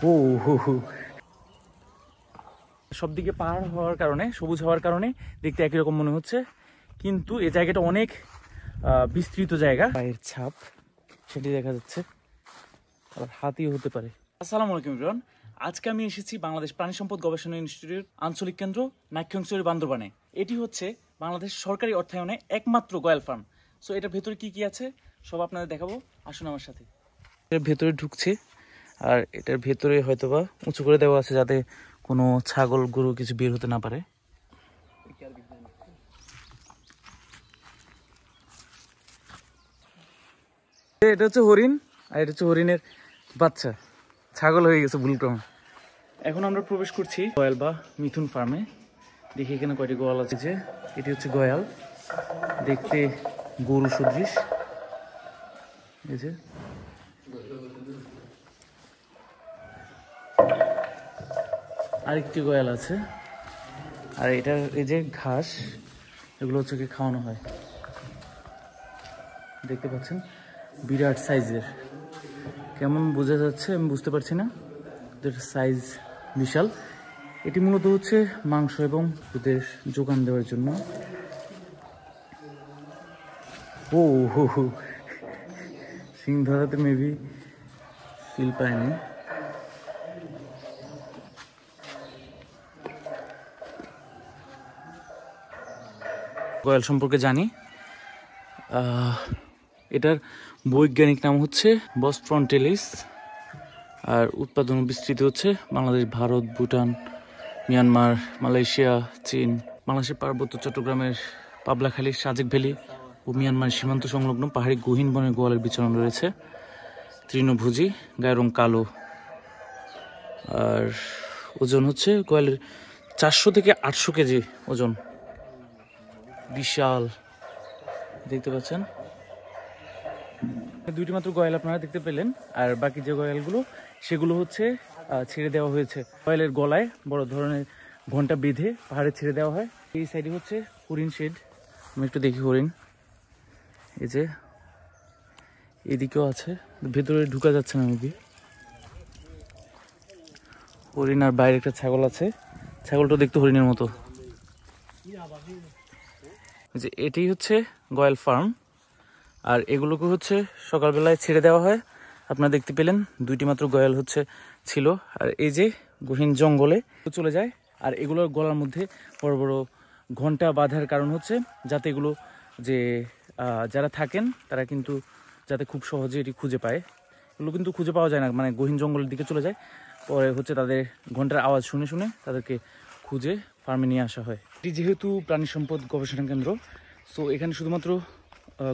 ও হো হো, সব দিকে পাহাড় হওয়ার কারণে, সবুজ হওয়ার কারণে দেখতে একই রকম মনে হচ্ছে, কিন্তু এই জায়গাটা অনেক বিস্তৃত জায়গা। পায়ের ছাপ সেটি দেখা যাচ্ছে, আর হাতিও হতে পারে। আসসালামু আলাইকুম এভরিওয়ান, আজকে আমি এসেছি বাংলাদেশ প্রাণী সম্পদ গবেষণা ইনস্টিটিউটের আঞ্চলিক কেন্দ্র নাক্ষ্যংছড়ি বান্দরবানে। এটি হচ্ছে বাংলাদেশ সরকারি অর্থায়নে একমাত্র গয়াল ফার্ম। সো এটার ভেতরে কি কি আছে সব আপনাদের দেখাবো, আসুন আমার সাথে। এর ভেতরে ঢুকছে, আর এটার ভেতরে হয়তোবা উঁচু করে দেওয়া আছে যাতে কোনো ছাগল গরু কিছু বের হতে না পারে। এটা হচ্ছে হরিণ, আর এটা হচ্ছে হরিণের বাচ্চা, ছাগল হয়ে গেছে ভুলক্রমে। এখন আমরা প্রবেশ করছি গয়াল বা মিথুন ফার্মে। দেখি এখানে কয়টি গোয়াল আছে। যে এটি হচ্ছে গয়াল, দেখতে গরু সদৃশ। এই যে আরেকটি গয়াল আছে, আর এটার এই যে ঘাস, এগুলো হচ্ছে কি খাওয়ানো হয়। দেখতে পাচ্ছেন বিরাট সাইজের, কেমন বোঝা যাচ্ছে আমি বুঝতে পারছি না, এদের সাইজ বিশাল। এটি মূলত হচ্ছে মাংস এবং ওদের যোগান দেওয়ার জন্য। ও হো হো, সিং ধরাতে মেবি ফিল পায়নি। গয়াল সম্পর্কে জানি, এটার বৈজ্ঞানিক নাম হচ্ছে বস ফ্রন্টালিস, আর উৎপাদন বিস্তৃত হচ্ছে বাংলাদেশ, ভারত, ভুটান, মিয়ানমার, মালয়েশিয়া, চীন। বাংলাদেশের পার্বত্য চট্টগ্রামের পাবলাখালী, সাজেক ভ্যালি ও মিয়ানমার সীমান্ত সংলগ্ন পাহাড়ি গহীন বনের গোয়ালের বিচরণ রয়েছে। তৃণভোজী, গায়ের রং কালো, আর ওজন হচ্ছে গোয়ালের 400 থেকে 800 কেজি ওজন, বিশাল। দেখতে পাচ্ছেন দুইটি মাত্র গয়াল আপনারা দেখতে পেলেন, আর বাকি যে গয়ালগুলো সেগুলো হচ্ছে ছেড়ে দেওয়া হয়েছে। গয়ালের গলায় বড় ধরনের ঘন্টা বেঁধে পাহাড়ে ছেড়ে দেওয়া হয়। এই সাইডে হচ্ছে হরিণ শেড, আমি একটু দেখি হরিণ। এই যে এদিকেও আছে, ভেতরে ঢুকা যাচ্ছে না মেবি। হরিণ, আর বাইরে একটা ছাগল আছে, ছাগলটা দেখতে হরিণের মতো। যে এটাই হচ্ছে গয়াল ফার্ম, আর এগুলোকে হচ্ছে সকালবেলায় ছেড়ে দেওয়া হয়। আপনারা দেখতে পেলেন দুইটি মাত্র গয়াল হচ্ছে ছিল, আর এই যে গহীন জঙ্গলে চলে যায়। আর এগুলোর গলার মধ্যে বড় বড় ঘন্টা বাঁধার কারণ হচ্ছে যাতে এগুলো যে যারা থাকেন তারা কিন্তু যাতে খুব সহজে এটি খুঁজে পায়। এগুলো কিন্তু খুঁজে পাওয়া যায় না, মানে গহীন জঙ্গলের দিকে চলে যায়, পরে হচ্ছে তাদের ঘন্টার আওয়াজ শুনে শুনে তাদেরকে খুঁজে ফার্মে নিয়ে আসা হয়। এটি যেহেতু প্রাণী সম্পদ গবেষণা কেন্দ্র, সো এখানে শুধুমাত্র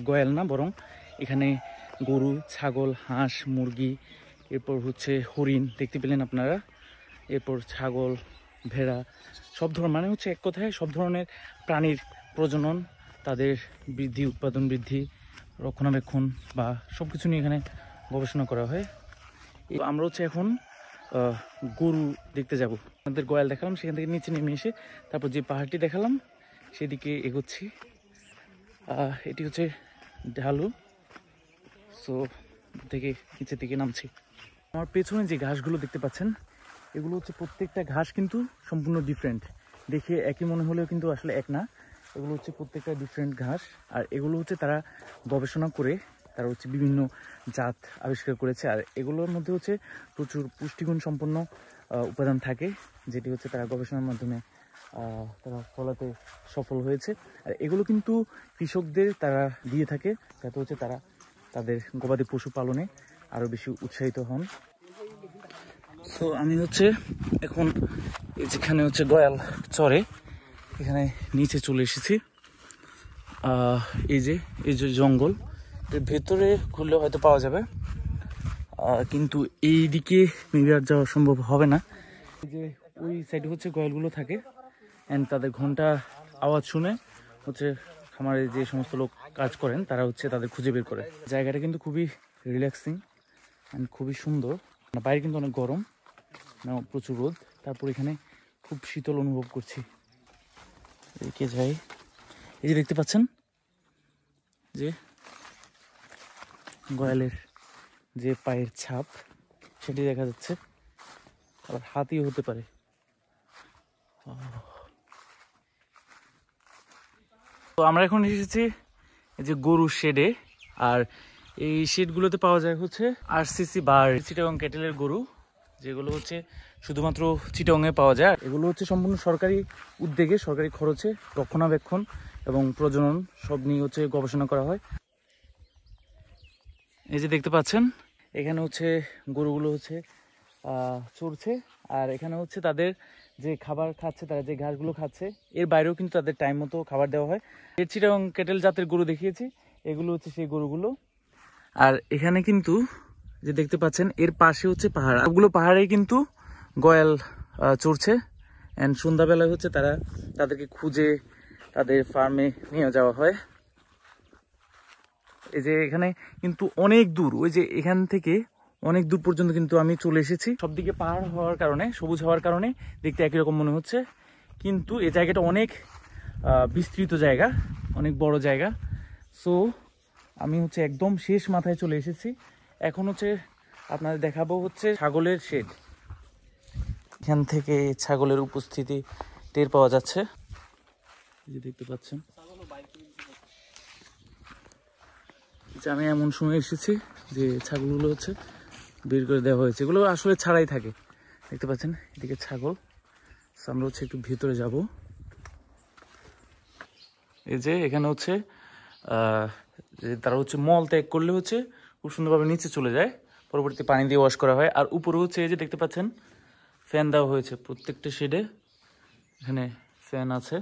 গয়াল না, বরং এখানে গরু, ছাগল, হাঁস, মুরগি, এরপর হচ্ছে হরিণ দেখতে পেলেন আপনারা, এরপর ছাগল, ভেড়া, সব ধরনের, মানে হচ্ছে এক কথায় সব ধরনের প্রাণীর প্রজনন, তাদের বৃদ্ধি, উৎপাদন বৃদ্ধি, রক্ষণাবেক্ষণ বা সব কিছু নিয়ে এখানে গবেষণা করা হয়। আমরা হচ্ছে এখন গরু দেখতে যাব। আমাদের গয়াল দেখালাম, সেখান থেকে নিচে নেমে এসে তারপর যে পাহাড়টি দেখালাম সেদিকে এগোচ্ছি। এটি হচ্ছে ঢালু, সো থেকে নিচে থেকে নামছি। আমার পেছনে যে ঘাসগুলো দেখতে পাচ্ছেন, এগুলো হচ্ছে প্রত্যেকটা ঘাস কিন্তু সম্পূর্ণ ডিফারেন্ট। দেখে একই মনে হলেও কিন্তু আসলে এক না, এগুলো হচ্ছে প্রত্যেকটা ডিফারেন্ট ঘাস। আর এগুলো হচ্ছে তারা গবেষণা করে তারা হচ্ছে বিভিন্ন জাত আবিষ্কার করেছে, আর এগুলোর মধ্যে হচ্ছে প্রচুর পুষ্টিগুণ সম্পন্ন উপাদান থাকে, যেটি হচ্ছে তারা গবেষণার মাধ্যমে তারা ফলাতে সফল হয়েছে। আর এগুলো কিন্তু কৃষকদের তারা দিয়ে থাকে যাতে হচ্ছে তারা তাদের গবাদি পশু পালনে আরও বেশি উৎসাহিত হন। সো আমি হচ্ছে এখন যেখানে হচ্ছে গয়াল চরে, এখানে নিচে চলে এসেছি। এই যে জঙ্গল, এর ভেতরে ঘুরলে হয়তো পাওয়া যাবে, কিন্তু এই দিকে মেবি আর যাওয়া সম্ভব হবে না। এই যে ওই সাইডে হচ্ছে গয়ালগুলো থাকে, অ্যান্ড তাদের ঘন্টা আওয়াজ শুনে হচ্ছে খামারে যে সমস্ত লোক কাজ করেন তারা হচ্ছে তাদের খুঁজে বের করে। জায়গাটা কিন্তু খুবই রিল্যাক্সিং অ্যান্ড খুবই সুন্দর। বাইরে কিন্তু অনেক গরম, প্রচুর রোদ, তারপর এখানে খুব শীতল অনুভব করছি। এদিকে যাই, এই যে দেখতে পাচ্ছেন যে গয়ালের যে পায়ের ছাপ, সেটি দেখা যাচ্ছে, আবার হাতিও হতে পারে। তো আমরা এখন এসেছি এই যে গরুর শেডে, আর এই শেডগুলোতে পাওয়া যায় হচ্ছে আরসিসি বার, চিটাগং ক্যাটেলের গরু, যেগুলো হচ্ছে শুধুমাত্র চিটাগংয়ে পাওয়া যায়। এগুলো হচ্ছে সম্পূর্ণ সরকারি উদ্যোগে, সরকারি খরচে রক্ষণাবেক্ষণ এবং প্রজনন সব নিয়ে হচ্ছে গবেষণা করা হয়। এই যে দেখতে পাচ্ছেন এখানে হচ্ছে গরুগুলো হচ্ছে চড়ছে, আর এখানে হচ্ছে তাদের যে খাবার খাচ্ছে, তারা যে ঘাসগুলো খাচ্ছে, এর বাইরেও কিন্তু তাদের টাইম মতো খাবার দেওয়া হয়। এর চিটাগং ক্যাটেল জাতের গরু দেখিয়েছি, এগুলো হচ্ছে সেই গরুগুলো। আর এখানে কিন্তু যে দেখতে পাচ্ছেন এর পাশে হচ্ছে পাহাড়, সবগুলো পাহাড়ে কিন্তু গয়াল চড়ছে। অ্যান্ড সন্ধ্যাবেলায় হচ্ছে তাদেরকে খুঁজে তাদের ফার্মে নিয়ে যাওয়া হয়। এই যে এখানে কিন্তু অনেক দূর, ওই যে এখান থেকে অনেক দূর পর্যন্ত কিন্তু আমি চলে এসেছি। সবদিকে পাহাড় হওয়ার কারণে, সবুজ হওয়ার কারণে দেখতে একই রকম মনে হচ্ছে, কিন্তু এই জায়গাটা অনেক বিস্তৃত জায়গা, অনেক বড় জায়গা। সো আমি হচ্ছে একদম শেষ মাথায় চলে এসেছি। এখন হচ্ছে আপনাদের দেখাবো হচ্ছে ছাগলের শেড। এখান থেকে ছাগলের উপস্থিতি টের পাওয়া যাচ্ছে, এই যে দেখতে পাচ্ছেন। আমি এমন সময় এসেছি যে ছাগলগুলো হচ্ছে বের করে দেওয়া হয়েছে, এগুলো আসলে ছাড়াই থাকে। দেখতে পাচ্ছেন এদিকে ছাগল। আমরা হচ্ছে একটু ভিতরে যাব। এই যে এখানে হচ্ছে তারা হচ্ছে মল ত্যাগ করলে হচ্ছে খুব সুন্দরভাবে নিচে চলে যায়, পরবর্তী পানি দিয়ে ওয়াশ করা হয়। আর উপরে হচ্ছে এই যে দেখতে পাচ্ছেন ফ্যান দেওয়া হয়েছে প্রত্যেকটা শেডে, এখানে ফ্যান আছে।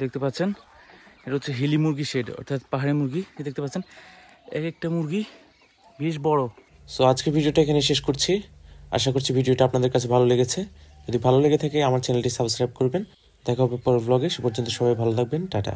দেখতে পাচ্ছেন এটা হচ্ছে হিলি মুরগি শেড, অর্থাৎ পাহাড়ি মুরগি। দেখতে পাচ্ছেন এক একটা মুরগি বেশ বড়। সো আজকে ভিডিওটা এখানে শেষ করছি। আশা করছি ভিডিওটা আপনাদের কাছে ভালো লেগেছে। যদি ভালো লেগে থাকে আমার চ্যানেলটি সাবস্ক্রাইব করবেন। দেখা হবে পরের ব্লগে। সে পর্যন্ত সবাই ভালো থাকবেন। টাটা।